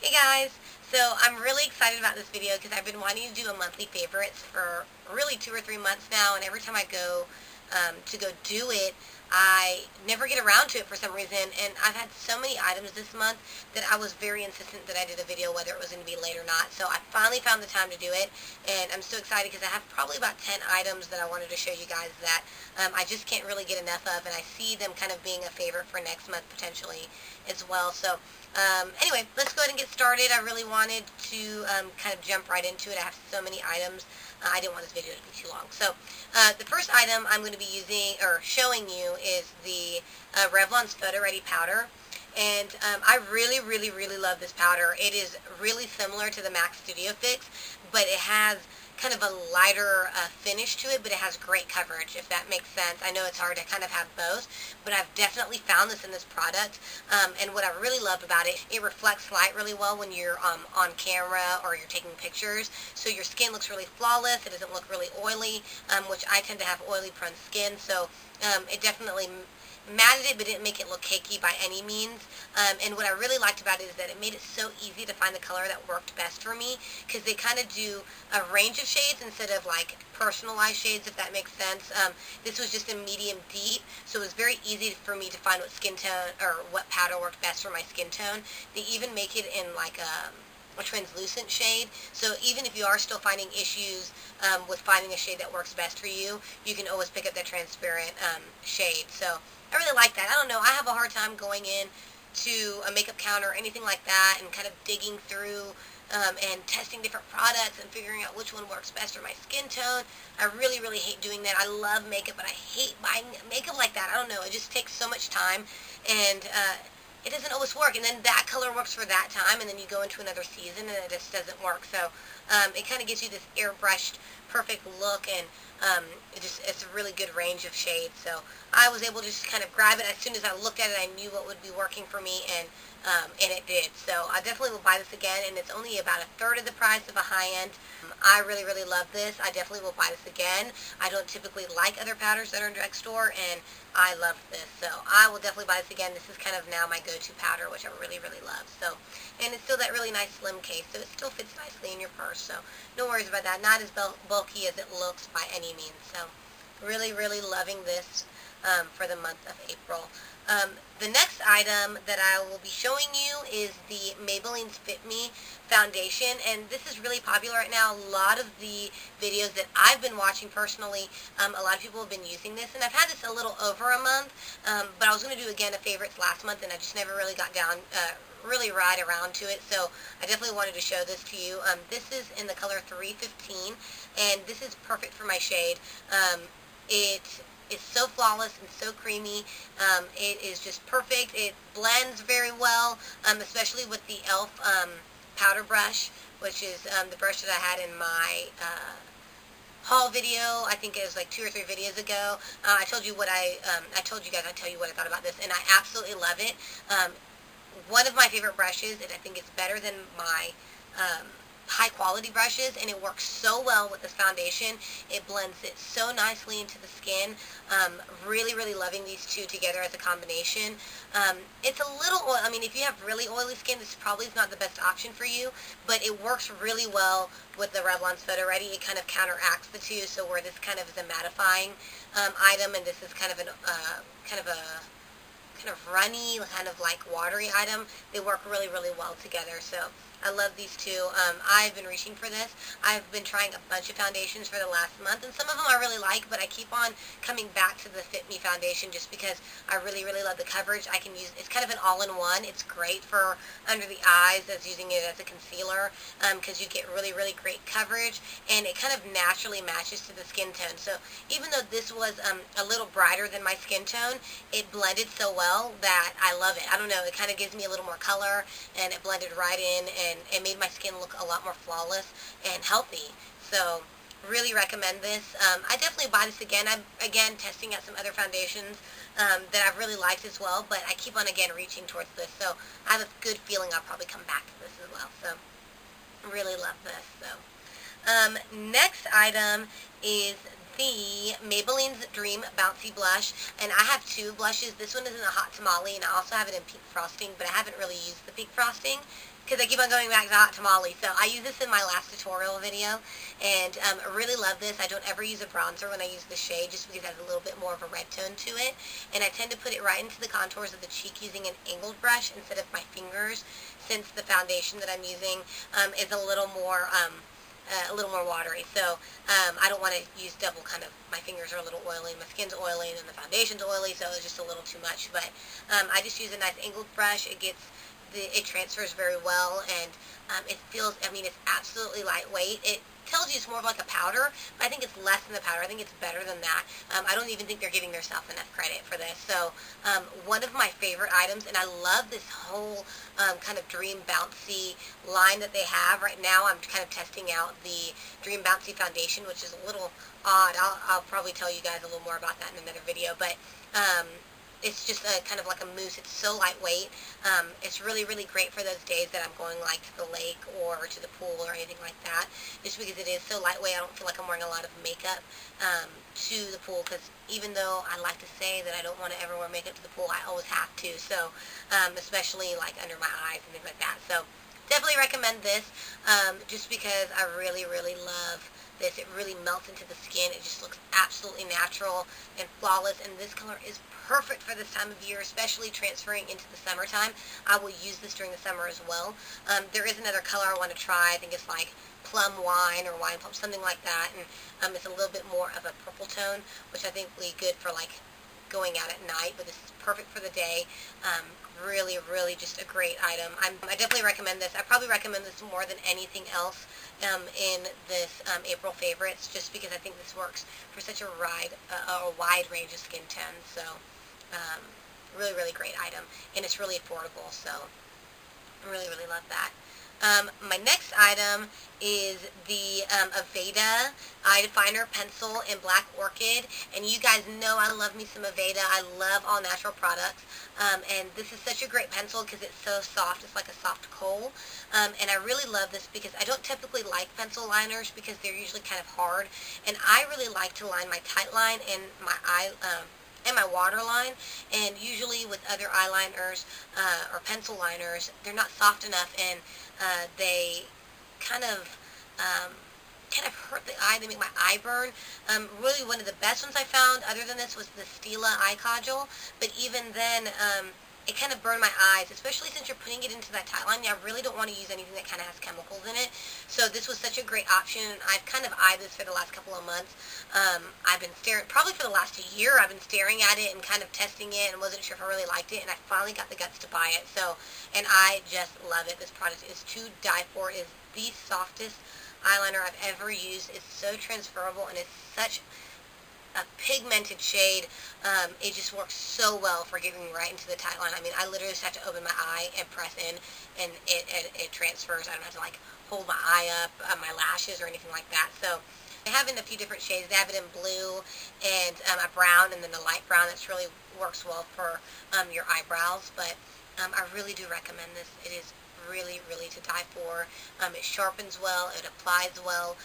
Hey guys, so I'm really excited about this video because I've been wanting to do a monthly favorites for really 2 or 3 months now, and every time I go to go do it, I never get around to it for some reason, and I've had so many items this month that I was very insistent that I did a video whether it was going to be late or not, so I finally found the time to do it, and I'm so excited because I have probably about 10 items that I wanted to show you guys that I just can't really get enough of, and I see them kind of being a favorite for next month potentially as well, so anyway, let's go ahead and get started. I really wanted to kind of jump right into it. I have so many items. I didn't want this video to be too long. So the first item I'm going to be using or showing you is the Revlon's Photo Ready Powder. And I really love this powder. It is really similar to the MAC Studio Fix, but it has kind of a lighter finish to it, but it has great coverage, if that makes sense. I know it's hard to kind of have both, but I've definitely found this in this product, and what I really love about it, it reflects light really well when you're on camera or you're taking pictures, so your skin looks really flawless. It doesn't look really oily, which I tend to have oily prone skin, so it definitely matted it, but didn't make it look cakey by any means. And what I really liked about it is that it made it so easy to find the color that worked best for me, because they kind of do a range of shades instead of like personalized shades, if that makes sense. This was just a medium deep, so it was very easy for me to find what skin tone or what powder worked best for my skin tone. They even make it in like a translucent shade, so even if you are still finding issues with finding a shade that works best for you, you can always pick up that transparent shade. So I really like that. I don't know, I have a hard time going in to a makeup counter or anything like that and kind of digging through and testing different products and figuring out which one works best for my skin tone. I really hate doing that. I love makeup, but I hate buying makeup like that. I don't know, it just takes so much time, and it doesn't always work, and then that color works for that time, and then you go into another season and it just doesn't work. So it kind of gives you this airbrushed perfect look, and it's a really good range of shades. So I was able to just kind of grab it. As soon as I looked at it, I knew what would be working for me, and it did. So I definitely will buy this again, and it's only about a third of the price of a high-end. I really love this. I definitely will buy this again. I don't typically like other powders that are in drugstore, and I love this. So I will definitely buy this again. This is kind of now my go-to powder, which I really love. So, and it's still that really nice slim case, so it still fits nicely in your purse. So no worries about that. Not as bulky as it looks by any means. So really loving this for the month of April. The next item that I will be showing you is the Maybelline's Fit Me foundation, and this is really popular right now. A lot of the videos that I've been watching personally, a lot of people have been using this, and I've had this a little over a month, but I was going to do again a favorites last month, and I just never really got down really right around to it, so I definitely wanted to show this to you. This is in the color 315, and this is perfect for my shade. It is so flawless and so creamy. It is just perfect. It blends very well, especially with the e.l.f. Powder brush, which is the brush that I had in my haul video. I think it was like 2 or 3 videos ago. I told you told you guys I'd tell you what I thought about this, and I absolutely love it. One of my favorite brushes, and I think it's better than my high quality brushes, and it works so well with this foundation. It blends it so nicely into the skin. Really loving these two together as a combination. It's a little oil. I mean, if you have really oily skin, this probably is not the best option for you, but it works really well with the Revlon's Photo Ready. It kind of counteracts the two, so where this kind of is a mattifying item, and this is kind of runny, kind of like watery item, they work really well together. So I love these two. I've been reaching for this. I've been trying a bunch of foundations for the last month, and some of them I really like, but I keep on coming back to the Fit Me foundation just because I really love the coverage. I can use, it's kind of an all-in-one. It's great for under the eyes as using it as a concealer, because you get really great coverage, and it kind of naturally matches to the skin tone. So even though this was a little brighter than my skin tone, it blended so well that I love it. I don't know, it kind of gives me a little more color, and it blended right in, and it made my skin look a lot more flawless and healthy. So really recommend this. I definitely buy this again. I'm again testing out some other foundations that I've really liked as well, but I keep on again reaching towards this, so I have a good feeling I'll probably come back to this as well. So really love this. So next item is the Maybelline's Dream Bouncy Blush, and I have 2 blushes. This one is in a hot tamale, and I also have it in pink frosting, but I haven't really used the pink frosting because I keep on going back to hot tamale. So I used this in my last tutorial video, and I really love this. I don't ever use a bronzer when I use the shade, just because it has a little bit more of a red tone to it, and I tend to put it right into the contours of the cheek using an angled brush instead of my fingers, since the foundation that I'm using is a little more watery. So I don't want to use double kind of, my fingers are a little oily, my skin's oily, and then the foundation's oily, so it's just a little too much. But I just use a nice angled brush. It transfers very well, and it feels, I mean, it's absolutely lightweight. It tells you it's more of like a powder, but I think it's less than the powder. I think it's better than that. I don't even think they're giving themselves enough credit for this. So one of my favorite items, and I love this whole kind of Dream Bouncy line that they have right now. I'm kind of testing out the Dream Bouncy foundation, which is a little odd. I'll probably tell you guys a little more about that in another video, but it's just a kind of like a mousse. It's so lightweight. It's really, really great for those days that I'm going like to the lake or to the pool or anything like that. Just because it is so lightweight, I don't feel like I'm wearing a lot of makeup to the pool. Because even though I like to say that I don't want to ever wear makeup to the pool, I always have to. So especially like under my eyes and things like that. So definitely recommend this just because I really, really love this. It really melts into the skin. It just looks absolutely natural and flawless, and this color is perfect for this time of year, especially transferring into the summertime. I will use this during the summer as well. There is another color I want to try. I think it's like plum wine or wine plum, something like that, and it's a little bit more of a purple tone, which I think will be good for like going out at night, but this is perfect for the day. Really, really just a great item. I definitely recommend this. I probably recommend this more than anything else in this April favorites, just because I think this works for such a wide range of skin tones. So really, really great item, and it's really affordable, so I really, really love that. My next item is the Aveda eye definer pencil in Black Orchid, and you guys know I love me some Aveda. I love all natural products, and this is such a great pencil because it's so soft. It's like a soft coal, and I really love this because I don't typically like pencil liners because they're usually kind of hard, and I really like to line my tight line and my and my waterline, and usually with other eyeliners or pencil liners, they're not soft enough, and they kind of hurt the eye. They make my eye burn. Really one of the best ones I found other than this was the Stila eye kaajal, but even then it kind of burned my eyes, especially since you're putting it into that tight line. I really don't want to use anything that kind of has chemicals in it. So this was such a great option. I've kind of eyed this for the last couple of months. I've been staring, probably for the last year, I've been staring at it and kind of testing it and wasn't sure if I really liked it, and I finally got the guts to buy it. So, and I just love it. This product is to die for. It is the softest eyeliner I've ever used. It's so transferable, and it's such a pigmented shade. It just works so well for getting right into the tight line. I mean, I literally just have to open my eye and press in, and it transfers. I don't have to like hold my eye up, my lashes, or anything like that. So they have it in a few different shades. They have it in blue and a brown, and then a light brown. That's really works well for your eyebrows. But I really do recommend this. It is really, really to die for. It sharpens well, it applies well,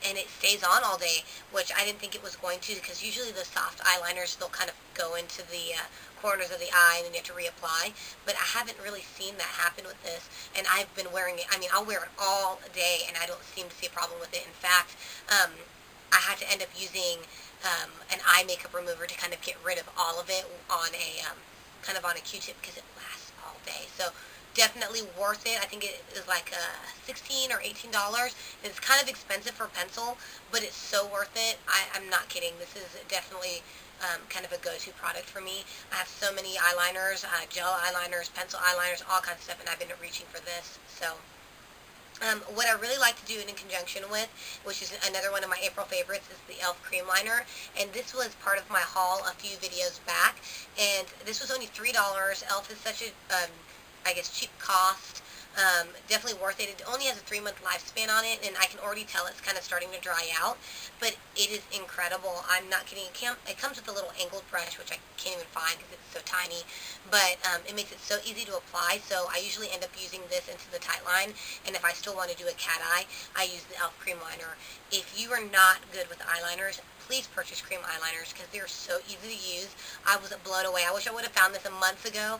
and it stays on all day, which I didn't think it was going to, because usually the soft eyeliners, they'll kind of go into the corners of the eye and then you have to reapply, but I haven't really seen that happen with this, and I've been wearing it. I mean, I'll wear it all day and I don't seem to see a problem with it. In fact, I had to end up using an eye makeup remover to kind of get rid of all of it on a kind of on a Q-tip, because it lasts all day. So definitely worth it. I think it is like $16 or $18. It's kind of expensive for a pencil, but it's so worth it. I'm not kidding. This is definitely kind of a go-to product for me. I have so many eyeliners, gel eyeliners, pencil eyeliners, all kinds of stuff, and I've been reaching for this. So what I really like to do it in conjunction with, which is another one of my April favorites, is the e.l.f. cream liner. And this was part of my haul a few videos back, and this was only $3. e.l.f. is such a I guess cheap cost. Definitely worth it. It only has a 3-month lifespan on it, and I can already tell it's kind of starting to dry out, but it is incredible. I'm not kidding. It comes with a little angled brush, which I can't even find because it's so tiny, but it makes it so easy to apply. So I usually end up using this into the tight line, and if I still want to do a cat eye, I use the e.l.f. cream liner. If you are not good with eyeliners, please purchase cream eyeliners because they're so easy to use. I was blown away. I wish I would have found this a month ago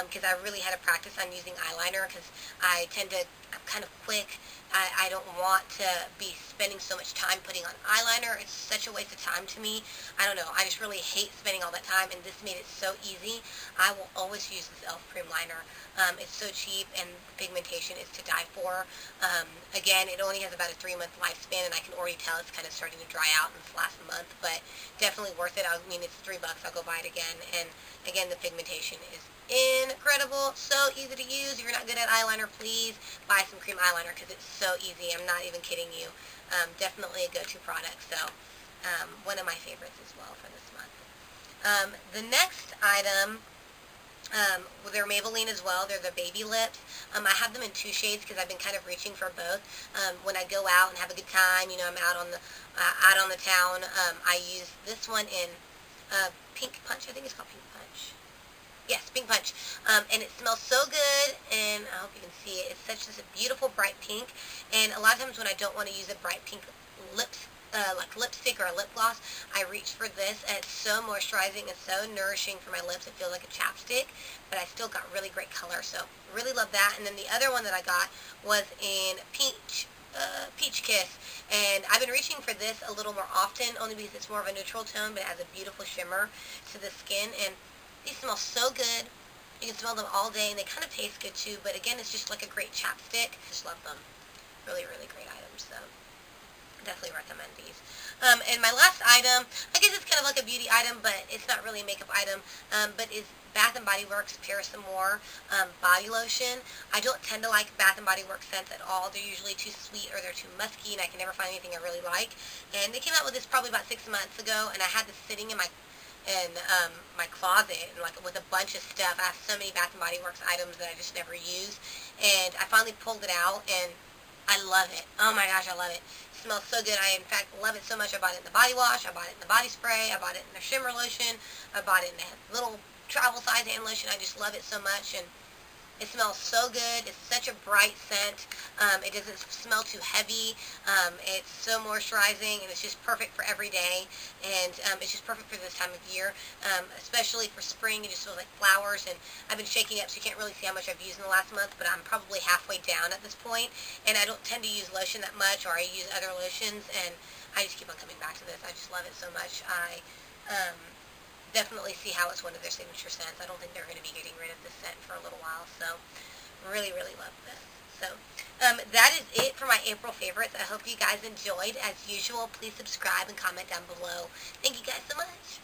because I really had to practice on using eyeliner because I'm kind of quick. I don't want to be spending so much time putting on eyeliner. It's such a waste of time to me. I don't know. I just really hate spending all that time, and this made it so easy. I will always use this e.l.f. cream liner. It's so cheap, and the pigmentation is to die for. Again, it only has about a 3-month lifespan, and I can already tell it's kind of starting to dry out in this last month, but definitely worth it. I mean, it's $3. I'll go buy it again, and again, the pigmentation is incredible. So easy to use. If you're not good at eyeliner, please buy some cream eyeliner because it's so easy. I'm not even kidding you. Definitely a go-to product. So one of my favorites as well for this month. The next item, they're Maybelline as well. They're the baby lips. I have them in 2 shades because I've been kind of reaching for both. When I go out and have a good time, you know, I'm out on the town, I use this one in Pink Punch. I think it's called Pink Punch. Yes, Pink Punch. And it smells so good, and I hope you can see it. It's such a beautiful bright pink, and a lot of times when I don't want to use a bright pink like lipstick or a lip gloss, I reach for this, and it's so moisturizing and so nourishing for my lips. It feels like a chapstick, but I still got really great color, so really love that. And then the other one that I got was in Peach Kiss, and I've been reaching for this a little more often, only because it's more of a neutral tone, but it has a beautiful shimmer to the skin, and these smell so good. You can smell them all day, and they kind of taste good too, but again, it's just like a great chapstick. Just love them. Really, really great items, so definitely recommend these. And my last item, I guess it's kind of like a beauty item, but it's not really a makeup item, but is Bath & Body Works Paris Amour body lotion. I don't tend to like Bath & Body Works scents at all. They're usually too sweet or they're too musky, and I can never find anything I really like. And they came out with this probably about 6 months ago, and I had this sitting in my closet, and like with a bunch of stuff. I have so many Bath & Body Works items that I just never use, and I finally pulled it out, and I love it. Oh my gosh, I love it. It smells so good. I, in fact, love it so much. I bought it in the body wash. I bought it in the body spray. I bought it in the shimmer lotion. I bought it in the little travel size hand lotion. I just love it so much, and it smells so good. It's such a bright scent. It doesn't smell too heavy. It's so moisturizing, and it's just perfect for every day. And it's just perfect for this time of year, especially for spring. It just smells like flowers. And I've been shaking up, so you can't really see how much I've used in the last month, but I'm probably halfway down at this point. And I don't tend to use lotion that much, or I use other lotions, and I just keep on coming back to this. I just love it so much. I definitely see how it's one of their signature scents. I don't think they're going to be getting rid of this scent for a little while, so really, really love this. So that is it for my April favorites. I hope you guys enjoyed. As usual, please subscribe and comment down below. Thank you guys so much.